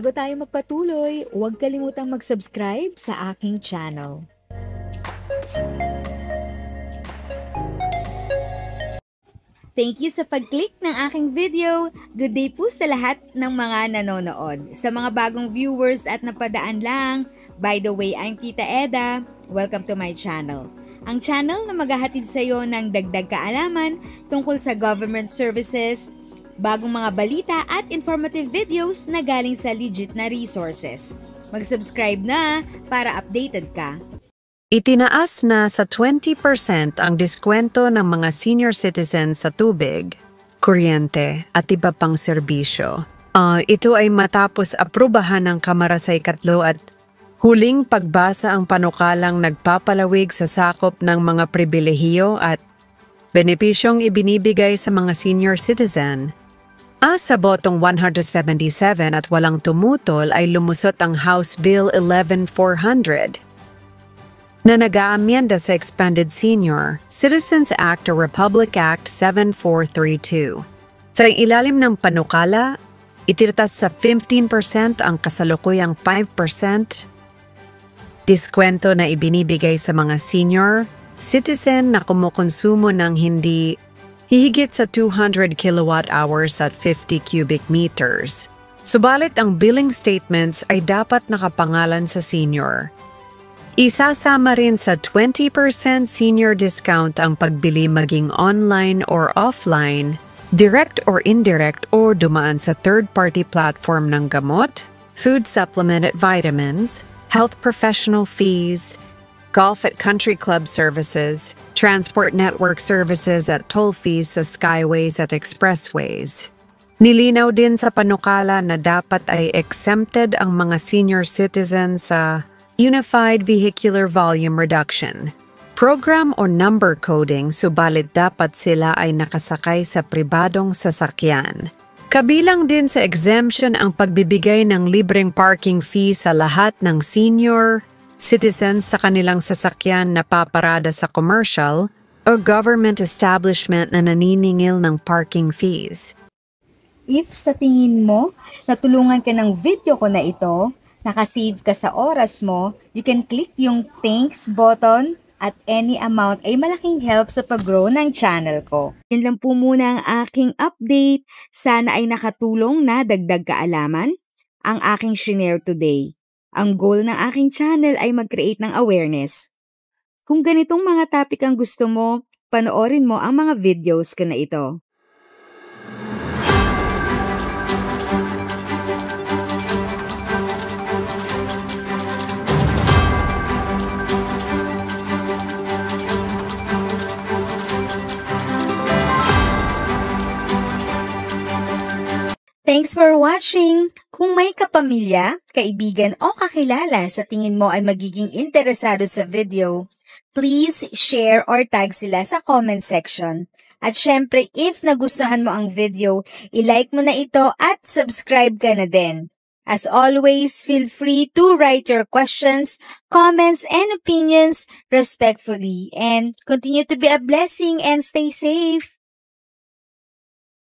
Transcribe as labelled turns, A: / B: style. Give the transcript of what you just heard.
A: Bago tayo magpatuloy, huwag kalimutang mag-subscribe sa aking channel. Thank you sa pag-click ng aking video. Good day po sa lahat ng mga nanonood. Sa mga bagong viewers at napadaan lang, by the way, I'm Tita Eda. Welcome to my channel. Ang channel na maghahatid sa iyo ng dagdag kaalaman tungkol sa government services, bagong mga balita at informative videos na galing sa legit na resources. Mag-subscribe na para updated ka.
B: Itinaas na sa 20% ang diskwento ng mga senior citizens sa tubig, kuryente at iba pang serbisyo. Ito ay matapos aprubahan ng Kamara sa ikatlo at huling pagbasa ang panukalang nagpapalawig sa sakop ng mga pribilehiyo at benepisyong ibinibigay sa mga senior citizen. Sa botong 177 at walang tumutol ay lumusot ang House Bill 11400 na nag-aamyenda sa Expanded Senior Citizens Act o Republic Act 7432. Sa ilalim ng panukala, itinaas sa 15% ang kasalukuyang 5% diskwento na ibinibigay sa mga senior citizen na kumukonsumo ng hindi hihigit sa 200 kilowatt-hours at 50 cubic meters. Subalit ang billing statements ay dapat nakapangalan sa senior. Isasama rin sa 20% senior discount ang pagbili maging online or offline, direct or indirect o dumaan sa third-party platform ng gamot, food supplement at vitamins, health professional fees, golf at country club services, transport network services at toll fees sa skyways at expressways. Nilinaw din sa panukala na dapat ay exempted ang mga senior citizens sa Unified Vehicular Volume Reduction program o number coding, subalit dapat sila ay nakasakay sa pribadong sasakyan. Kabilang din sa exemption ang pagbibigay ng libreng parking fee sa lahat ng senior citizens sa kanilang sasakyan na paparada sa commercial o government establishment na naniningil ng parking fees.
A: If sa tingin mo, natulungan ka ng video ko na ito, nakasave ka sa oras mo, you can click yung thanks button at any amount ay malaking help sa pag-grow ng channel ko. Yan lang po muna ang aking update. Sana ay nakatulong na dagdag kaalaman ang aking shinare today. Ang goal ng aking channel ay mag-create ng awareness. Kung ganitong mga topic ang gusto mo, panoorin mo ang mga videos ko na ito. Thanks for watching! Kung may kapamilya, kaibigan o kakilala sa tingin mo ay magiging interesado sa video, please share or tag sila sa comment section. At syempre, if nagustuhan mo ang video, i-like mo na ito at subscribe ka na din. As always, feel free to write your questions, comments, and opinions respectfully. And continue to be a blessing and stay safe!